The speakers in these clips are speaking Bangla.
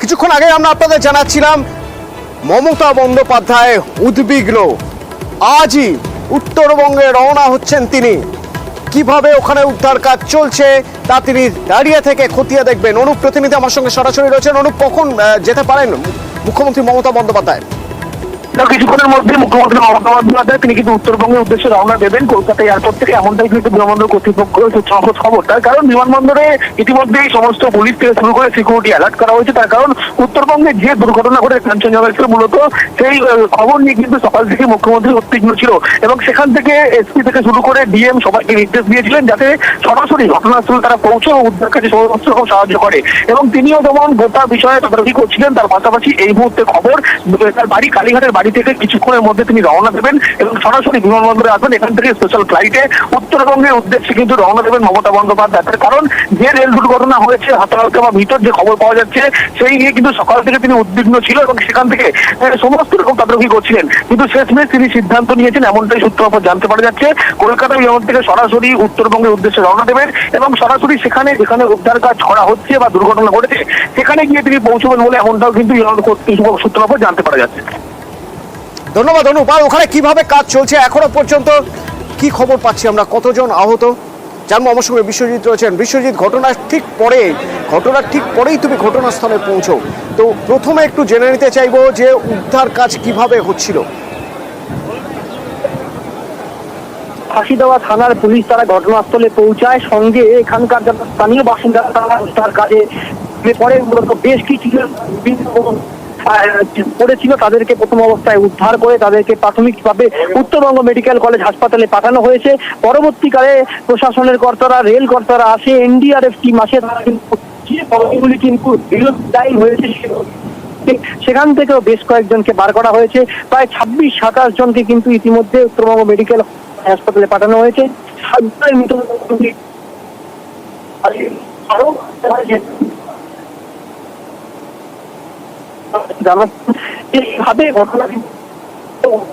কিছুক্ষণ আগে আমরা আপনাদের জানাচ্ছিলাম মমতা বন্দ্যোপাধ্যায় উদ্বিগ্ন। আজই উত্তরবঙ্গে রওনা হচ্ছেন তিনি। কিভাবে ওখানে উদ্ধার কাজ চলছে তা তিনি দাঁড়িয়ে থেকে খতিয়ে দেখবেন। অনুপ প্রতিনিধি আমার সঙ্গে সরাসরি রয়েছেন। অনুপ, কখন যেতে পারেন মুখ্যমন্ত্রী মমতা বন্দ্যোপাধ্যায়? কিছুক্ষণের মধ্যে মুখ্যমন্ত্রী মমতা বন্দ্যোপাধ্যায় তিনি কিন্তু উত্তরবঙ্গের উদ্দেশ্যে রওনা দেবেন কলকাতা এয়ারপোর্ট থেকে, এমনটাই কিন্তু বিমানবন্দর কর্তৃপক্ষ খবর। তার কারণ বিমানবন্দরে ইতিমধ্যেই সমস্ত পুলিশ থেকে শুরু করে সিকিউরিটি অ্যালার্ট করা হয়েছে। তার কারণ উত্তরবঙ্গে যে দুর্ঘটনা ঘটে কাঞ্চনজঙ্ঘা, মূলত সেই খবর নিয়ে কিন্তু সকাল থেকে মুখ্যমন্ত্রী উদ্বিগ্ন ছিল এবং সেখান থেকে এসপি থেকে শুরু করে ডিএম সবাইকে নির্দেশ দিয়েছিলেন যাতে সরাসরি ঘটনাস্থলে তারা পৌঁছে ও উদ্ধার কাজে সমস্ত রকম সাহায্য করে। এবং তিনিও যেমন গোটা বিষয়ে তদারকি করছিলেন, তার পাশাপাশি এই মুহূর্তে খবর তার বাড়ি কালীঘাটের বাড়ি থেকে কিছুক্ষণের মধ্যে তিনি রওনা দেবেন এবং সরাসরি বিমানবন্দরে আসবেন। এখান থেকে স্পেশাল ফ্লাইটে উত্তরবঙ্গের উদ্দেশ্যে কিন্তু রওনা দেবেন মমতা বন্দ্যোপাধ্যায়। তার কারণ যে রেল দুর্ঘটনা হয়েছে হাতাহাতি বা ভিতর যে খবর পাওয়া যাচ্ছে সেই নিয়ে কিন্তু সকাল থেকে তিনি উদ্বিগ্ন ছিল এবং সেখান থেকে সমস্ত রকম তদারকি করছিলেন। কিন্তু শেষমেশ তিনি সিদ্ধান্ত নিয়েছেন, এমনটাই সূত্র জানতে পারা যাচ্ছে, কলকাতা বিমান থেকে সরাসরি উত্তরবঙ্গের উদ্দেশ্যে রওনা দেবেন এবং সরাসরি সেখানে যেখানে উদ্ধার কাজ করা হচ্ছে বা দুর্ঘটনা ঘটেছে সেখানে গিয়ে তিনি পৌঁছবেন বলে এমনটাও কিন্তু সূত্র জানতে পারা যাচ্ছে। ধন্যবাদ অনুপ। আর ওখানে কিভাবে কাজ চলছে এখনো পর্যন্ত কি খবর পাচ্ছি আমরা? কতজন আহত জানবো। আমার সঙ্গে বিশ্বজিৎ রয়েছেন। বিশ্বজিৎ, ঘটনার ঠিক পরেই তুমি ঘটনাস্থলে পৌঁছো, তো প্রথমে একটু জেনে নিতে চাইবো যে উদ্ধার কাজ কিভাবে হচ্ছিল। ফাঁসিদেওয়া থানার পুলিশ তারা ঘটনাস্থলে পৌঁছায়, সঙ্গে এখানকার যারা স্থানীয় বাসিন্দা তারা উদ্ধার কাজে পরে মূলত বেশ কিছু পড়েছিল তাদেরকে প্রথম অবস্থায় উদ্ধার করে তাদেরকে প্রাথমিকভাবে উত্তরবঙ্গ মেডিকেল কলেজ হাসপাতালে পাঠানো হয়েছে। পরবর্তীকালে প্রশাসনের কর্তারা, রেল কর্তারা আসে, এনডিআরএফ টিম আসে, তারা কিন্তু হয়েছে সেখান থেকেও বেশ কয়েকজনকে বার করা হয়েছে। প্রায় 26-27 জনকে কিন্তু ইতিমধ্যে উত্তরবঙ্গ মেডিকেল হাসপাতালে পাঠানো হয়েছে। এইভাবে ঘটনা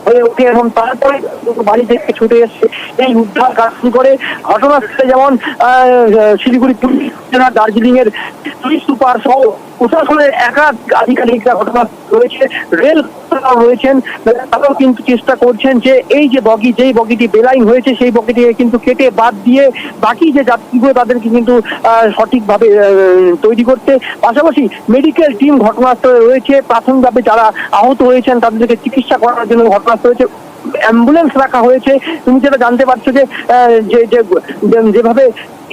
হয়ে ওঠে এবং তারপরে বাড়ি থেকে ছুটে এসছে এই উদ্ধার কাজ শুরু করে। ঘটনাস্থলে যেমন শিলিগুড়ি পুলিশ, দার্জিলিং এর পুলিশ সুপার সহ প্রশাসনের একাধিক আধিকারিকরা ঘটনা রয়েছে, রেল রয়েছেন, তারাও কিন্তু চেষ্টা করছেন যে এই যে যেই বগিটি বেলাইন হয়েছে সেই বগিটিকে কিন্তু কেটে বাদ দিয়ে বাকি যে যাত্রীগুলো তাদেরকে কিন্তু সঠিকভাবে তৈরি করতে। পাশাপাশি মেডিকেল টিম ঘটনাস্থলে রয়েছে, প্রাথমিকভাবে যারা আহত হয়েছেন তাদেরকে চিকিৎসা করার জন্য ঘটনাস্থলে রয়েছে, অ্যাম্বুলেন্স রাখা হয়েছে। তুমি যেটা জানতে পারছো যে যেভাবে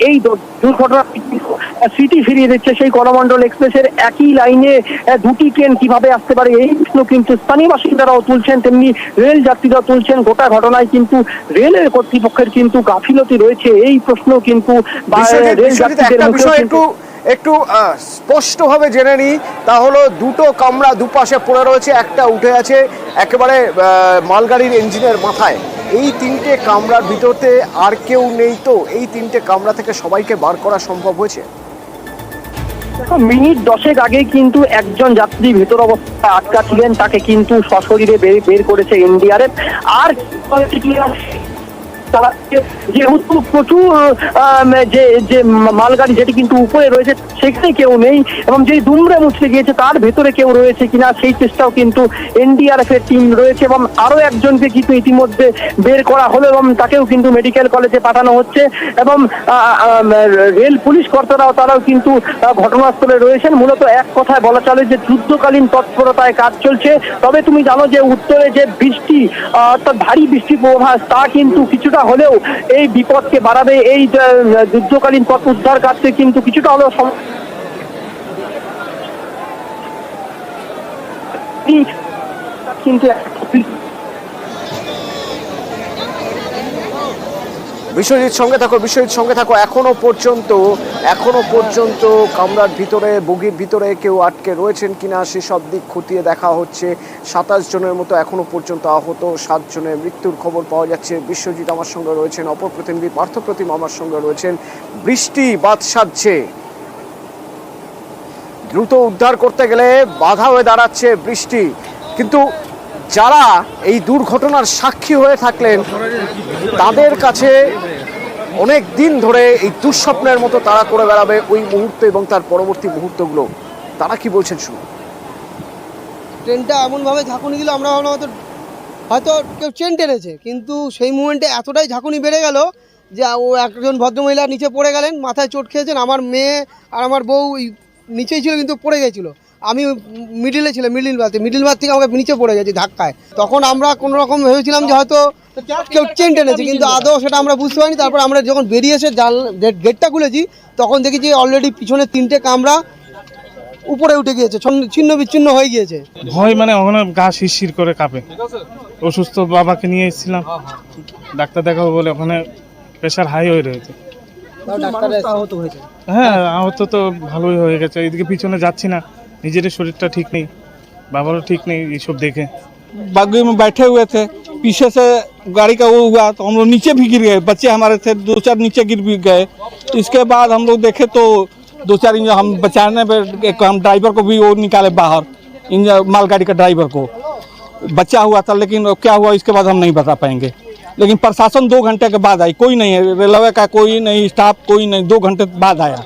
এই দুর্ঘটনা স্মৃতি ফিরিয়ে দিচ্ছে সেই করমণ্ডল এক্সপ্রেসের একই লাইনে দুটি ট্রেন কিভাবে আসতে পারে এই প্রশ্ন কিন্তু স্থানীয় বাসিন্দারাও তুলছেন, তেমনি রেল যাত্রীরাও তুলছেন। গোটা ঘটনায় কিন্তু রেলের কর্তৃপক্ষের কিন্তু গাফিলতি রয়েছে এই প্রশ্ন কিন্তু রেল যাত্রীদের একটু স্পষ্টভাবে জেনে নিই। তা হলো দুটো কামরা দুপাশে পড়ে রয়েছে, একটা উঠে আছে একেবারে মালগাড়ির ইঞ্জিনের মাথায়। এই তিনটে কামরার ভিতরতে আর কেউ নেই তো? এই তিনটে কামরা থেকে সবাইকে বার করা সম্ভব হয়েছে? মিনিট 10 আগে কিন্তু একজন যাত্রী ভেতর অবস্থায় আটকা ছিলেন, তাকে কিন্তু সশরীরে বের করেছে এনডিআরএফ। আর যেহেতু প্রচুর যে মালগাড়ি যেটি কিন্তু উপরে রয়েছে সেখানে কেউ নেই এবং যে দুমড়ে মুচড়ে গিয়েছে তার ভেতরে কেউ রয়েছে কিনা সেই চেষ্টাও কিন্তু এনডিআরএফ এর টিম রয়েছে এবং আরো একজনকে কিন্তু ইতিমধ্যে বের করা হলো এবং তাকেও কিন্তু মেডিকেল কলেজে পাঠানো হচ্ছে এবং রেল পুলিশ কর্তারাও তারাও কিন্তু ঘটনাস্থলে রয়েছেন। মূলত এক কথায় বলা চলে যে যুদ্ধকালীন তৎপরতায় কাজ চলছে। তবে তুমি জানো যে উত্তরে যে বৃষ্টি অর্থাৎ ভারী বৃষ্টি পূর্বাভাস তা কিন্তু কিছুটা হলেও এই বিপদকে বাড়াবে। এই যুদ্ধকালীন পথ উদ্ধার কাজকে কিন্তু কিছুটা হলেও কিন্তু বিশ্বজিৎ সঙ্গে থাকো। এখনো পর্যন্ত কামরার ভিতরে, বগির ভিতরে কেউ আটকে রয়েছেন কিনা সেসব দিক খতিয়ে দেখা হচ্ছে। 27 জনের মতো এখনো পর্যন্ত আহত, 7 জনের মৃত্যুর খবর পাওয়া যাচ্ছে। বিশ্বজিৎ আমার সঙ্গে রয়েছেন, অপর প্রতিনিধি পার্থপ্রতিম আমার সঙ্গে রয়েছেন। বৃষ্টি বাদ সাধছে, দ্রুত উদ্ধার করতে গেলে বাধা হয়ে দাঁড়াচ্ছে বৃষ্টি। কিন্তু যারা এই দুর্ঘটনার সাক্ষী হয়ে থাকলেন তাদের কাছে অনেক দিন ধরে এই দুঃস্বপ্নের মতো তারা করে বেড়াবে ওই মুহূর্ত এবং তার পরবর্তী মুহূর্তগুলো। তারা কি বলছেন শুনুন। ট্রেনটা এমনভাবে ঝাঁকুনি দিল আমরা ভাবলাম হয়তো কেউ চেন টেনেছে, কিন্তু সেই মুমেন্টে এতটাই ঝাঁকুনি বেড়ে গেল যে ও একজন ভদ্রমহিলা নিচে পড়ে গেলেন, মাথায় চোট খেয়েছেন। আমার মেয়ে আর আমার বউ নিচেই ছিল কিন্তু পড়ে গেছিলো। আমি মিডিলে ছিলাম, মিডিল বাস থেকে আমাকে নিচে পড়ে গেছি ধাক্কায়। তখন আমরা কোনো রকম ভেবেছিলাম যে হয়তো কেউ চেন টেনেছে, কিন্তু আদৌ সেটা আমরা বুঝতে পারিনি। তারপর আমরা যখন বেরিয়ে এসে গেটটা খুলেছি তখন দেখি যে অলরেডি পিছনে 3টে কামরা উপরে উঠে গিয়েছে, ছিন্ন বিচ্ছিন্ন হয়ে গিয়েছে। ভয় মানে ওখানে গা শিরশির করে কাঁপে। অসুস্থ বাবাকে নিয়ে এসেছিলাম, ডাক্তার দেখাবো বলে ওখানে প্রেশার হাই হয়ে রয়েছে। হ্যাঁ, আহত তো ভালোই হয়ে গেছে। এদিকে পিছনে যাচ্ছি না, নিজের শরীরটা ঠিক নেই, বাবারও ঠিক নেই। এইসব দেখে बागी में बैठे हुए थे, पीछे से गाड़ी का वो हुआ तो हम लोग नीचे भी गिर गए। बच्चे हमारे थे 2-4 नीचे गिर भी गए। इसके बाद हम लोग देखे तो 2-4 इंजन हम बचाने में हम ड्राइवर को भी वो निकाले बाहर, इंजन मालगाड़ी का ड्राइवर को बचा हुआ था। लेकिन क्या हुआ इसके बाद हम नहीं बता पाएंगे। लेकिन प्रशासन 2 घंटे के बाद आई, कोई नहीं है, रेलवे का कोई नहीं, स्टाफ कोई नहीं, 2 घंटे बाद आया।